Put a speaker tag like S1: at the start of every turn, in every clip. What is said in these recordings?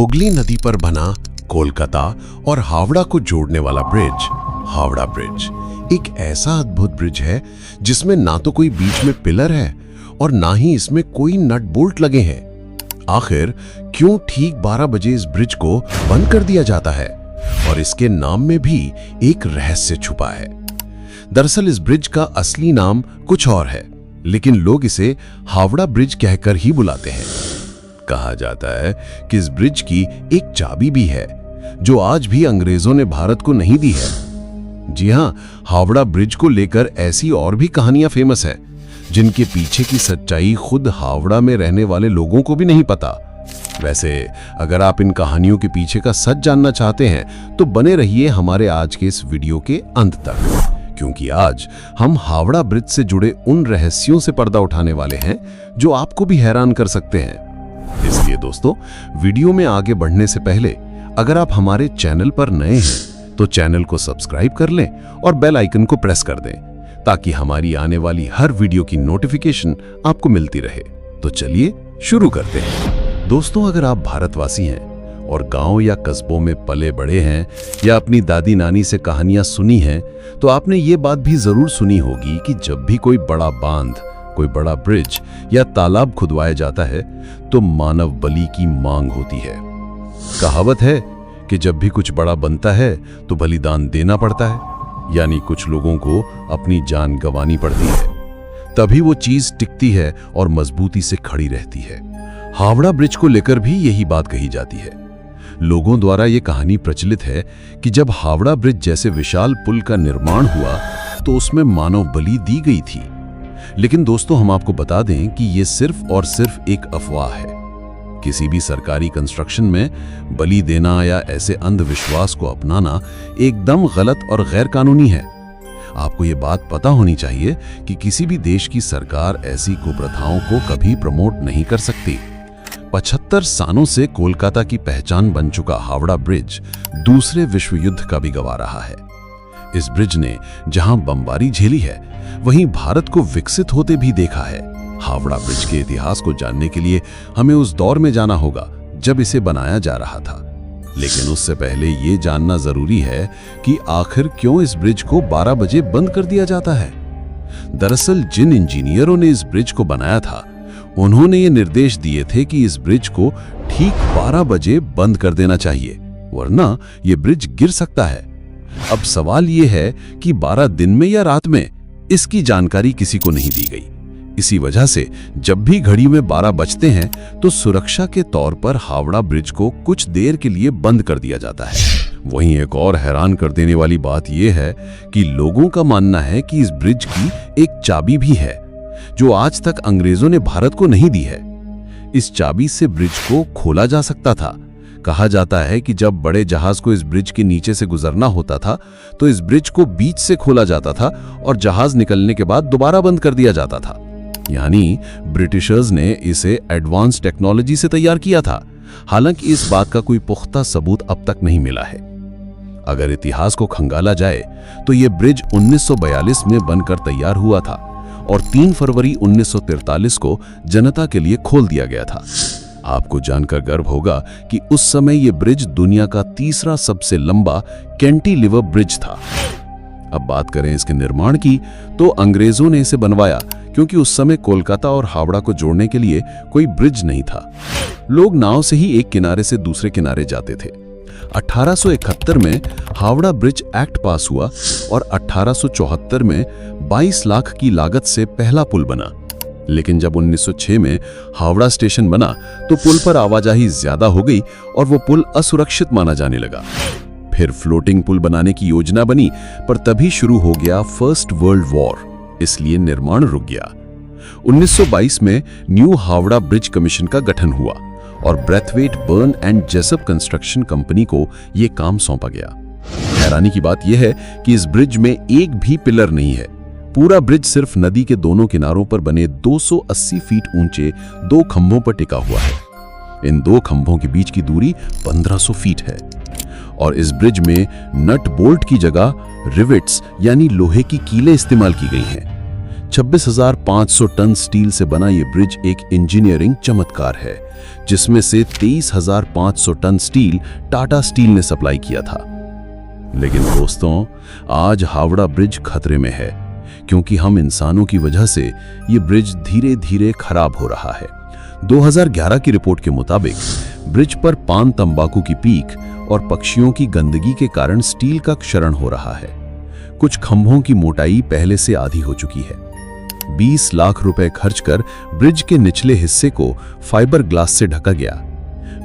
S1: हुगली नदी पर बना कोलकाता और हावड़ा को जोड़ने वाला ब्रिज, हावड़ा ब्रिज, एक ऐसा अद्भुत ब्रिज है जिसमें ना तो कोई बीच में पिलर है और ना ही इसमें कोई नट बोल्ट लगे हैं। आखिर क्यों ठीक 12 बजे इस ब्रिज को बंद कर दिया जाता है? और इसके नाम में भी एक रहस्य छुपा है। दरअसल इस ब्रिज का असली नाम कुछ और है, लेकिन लोग इसे हावड़ा ब्रिज कहकर ही बुलाते हैं। कहा जाता है कि इस ब्रिज की एक चाबी भी है जो आज भी अंग्रेजों ने भारत को नहीं दी है। जी हां, हावड़ा ब्रिज को लेकर ऐसी और भी कहानियां फेमस है जिनके पीछे की सच्चाई खुद हावड़ा में रहने वाले लोगों को भी नहीं पता। वैसे अगर आप इन कहानियों के पीछे का सच जानना चाहते हैं तो बने रहिए हमारे आज के इस वीडियो के अंत तक, क्योंकि आज हम हावड़ा ब्रिज से जुड़े उन रहस्यों से पर्दा उठाने वाले हैं जो आपको भी हैरान कर सकते हैं। इसलिए दोस्तों, वीडियो में आगे बढ़ने से पहले अगर आप हमारे चैनल पर नए हैं तो चैनल को सब्सक्राइब कर लें और बेल आइकन को प्रेस कर दें ताकि हमारी आने वाली हर वीडियो की नोटिफिकेशन आपको मिलती रहे। तो चलिए शुरू करते हैं। दोस्तों, अगर आप भारतवासी हैं और गांव या कस्बों में पले बड़े हैं या अपनी दादी नानी से कहानियां सुनी हैं, तो आपने ये बात भी जरूर सुनी होगी कि जब भी कोई बड़ा बांध, कोई बड़ा ब्रिज या तालाब खुदवाया जाता है तो मानव बलि की मांग होती है। कहावत है कि जब भी कुछ बड़ा बनता है तो बलिदान देना पड़ता है, यानी कुछ लोगों को अपनी जान गंवानी पड़ती है, तभी वो चीज टिकती है और मजबूती से खड़ी रहती है। हावड़ा ब्रिज को लेकर भी यही बात कही जाती है। लोगों द्वारा ये कहानी प्रचलित है कि जब हावड़ा ब्रिज जैसे विशाल पुल का निर्माण हुआ तो उसमें मानव बलि दी गई थी। लेकिन दोस्तों, हम आपको बता दें कि ये सिर्फ और सिर्फ एक अफवाह है। किसी भी सरकारी कंस्ट्रक्शन में बलि देना या ऐसे अंधविश्वास को अपनाना एकदम गलत और गैर कानूनी है। आपको ये बात पता होनी चाहिए कि किसी भी देश की सरकार ऐसी कुप्रथाओं को कभी प्रमोट नहीं कर सकती। 75 सालों से कोलकाता की पहचान बन चुका हावड़ा ब्रिज दूसरे विश्व युद्ध का भी गवाह रहा है। इस ब्रिज ने जहां बमबारी झेली है, वहीं भारत को विकसित होते भी देखा है। हावड़ा ब्रिज के इतिहास को जानने के लिए हमें उस दौर में जाना होगा जब इसे बनाया जा रहा था। लेकिन उससे पहले ये जानना जरूरी है कि आखिर क्यों इस ब्रिज को 12 बजे बंद कर दिया जाता है। दरअसल जिन इंजीनियरों ने इस ब्रिज को बनाया था, उन्होंने ये निर्देश दिए थे कि इस ब्रिज को ठीक 12 बजे बंद कर देना चाहिए, वरना यह ब्रिज गिर सकता है। अब सवाल यह है कि 12 दिन में या रात में, इसकी जानकारी किसी को नहीं दी गई। इसी वजह से जब भी घड़ी में 12 बजते हैं तो सुरक्षा के तौर पर हावड़ा ब्रिज को कुछ देर के लिए बंद कर दिया जाता है। वहीं एक और हैरान कर देने वाली बात यह है कि लोगों का मानना है कि इस ब्रिज की एक चाबी भी है जो आज तक अंग्रेजों ने भारत को नहीं दी है। इस चाबी से ब्रिज को खोला जा सकता था। कहा जाता है कि जब बड़े जहाज को इस ब्रिज के नीचे से गुजरना होता था तो इस ब्रिज को बीच से खोला जाता था और जहाज निकलने के बाद दोबारा बंद कर दिया जाता था। यानी ब्रिटिशर्स ने इसे एडवांस टेक्नोलॉजी से तैयार किया था। हालांकि इस बात का कोई पुख्ता सबूत अब तक नहीं मिला है। अगर इतिहास को खंगाला जाए तो यह ब्रिज 1942 में बनकर तैयार हुआ था और 3 फरवरी 1943 को जनता के लिए खोल दिया गया था। आपको जानकर गर्व होगा कि उस समय यह ब्रिज दुनिया का तीसरा सबसे लंबा कैंटिलीवर ब्रिज था। अब बात करें इसके निर्माण की, तो अंग्रेजों ने इसे बनवाया क्योंकि उस समय कोलकाता और हावड़ा को जोड़ने के लिए कोई ब्रिज नहीं था। लोग नाव से ही एक किनारे से दूसरे किनारे जाते थे। 1871 में हावड़ा ब्रिज एक्ट पास हुआ और 1874 में 22 लाख की लागत से पहला पुल बना। लेकिन जब 1906 में हावड़ा स्टेशन बना तो पुल पर आवाजाही ज्यादा हो गई और वो पुल असुरक्षित माना जाने लगा। फिर फ्लोटिंग पुल बनाने की योजना बनी, पर तभी शुरू हो गया फर्स्ट वर्ल्ड वॉर, इसलिए निर्माण रुक गया। 1922 में न्यू हावड़ा ब्रिज कमीशन का गठन हुआ और Braithwaite Burn and Jessop construction company को यह काम सौंपा गया। हैरानी की बात यह है कि इस ब्रिज में एक भी पिलर नहीं है। पूरा ब्रिज सिर्फ नदी के दोनों किनारों पर बने 280 फीट ऊंचे 2 खंभों पर टिका हुआ है। इन 2 खंभों के बीच की दूरी 1500 फीट है और इस ब्रिज में नट बोल्ट की जगह रिवेट्स यानी लोहे की कीलें इस्तेमाल की गई हैं।
S2: 26,500 टन स्टील से बना ये ब्रिज एक इंजीनियरिंग चमत्कार है, जिसमें से 23,500 टन स्टील टाटा स्टील ने सप्लाई किया था। लेकिन दोस्तों, आज हावड़ा ब्रिज खतरे में है, क्योंकि हम इंसानों की वजह से ये ब्रिज धीरे धीरे खराब हो रहा है। 2011 की रिपोर्ट के मुताबिक ब्रिज पर पान तंबाकू की पीक और पक्षियों की गंदगी के कारण स्टील का क्षरण हो रहा है। कुछ खंभों की मोटाई पहले से आधी हो चुकी है। 20 लाख रुपए खर्च कर ब्रिज के निचले हिस्से को फाइबर ग्लास से ढका गया।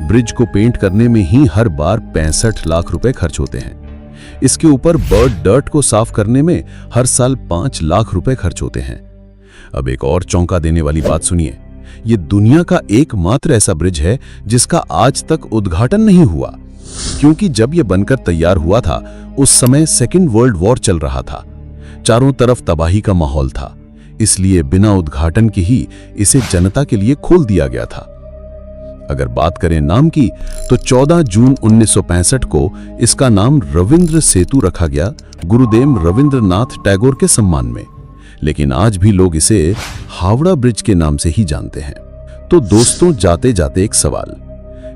S2: ब्रिज को पेंट करने में ही हर बार 65 लाख रुपए खर्च होते हैं। इसके ऊपर बर्ड डर्ट को साफ करने में हर साल 5 लाख रुपए खर्च होते हैं। अब एक और चौंका देने वाली बात सुनिए। ये दुनिया का एकमात्र ऐसा ब्रिज है जिसका आज तक उद्घाटन नहीं हुआ, क्योंकि जब यह बनकर तैयार हुआ था उस समय सेकेंड वर्ल्ड वॉर चल रहा था। चारों तरफ तबाही का माहौल था, इसलिए बिना उद्घाटन के ही इसे जनता के लिए खोल दिया गया था। अगर बात करें नाम की, तो 14 जून 1965 को इसका नाम रविंद्र सेतु रखा गया, गुरुदेव रविंद्रनाथ टैगोर के सम्मान में। लेकिन आज भी लोग इसे हावड़ा ब्रिज के नाम से ही जानते हैं। तो दोस्तों, जाते जाते एक सवाल,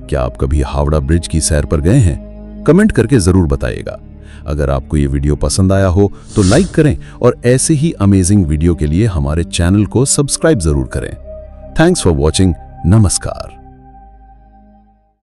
S2: क्या आप कभी हावड़ा ब्रिज की सैर पर गए हैं? कमेंट करके जरूर बताइएगा। अगर आपको ये वीडियो पसंद आया हो तो लाइक करें और ऐसे ही अमेजिंग वीडियो के लिए हमारे चैनल को सब्सक्राइब जरूर करें। Thanks for watching. नमस्कार।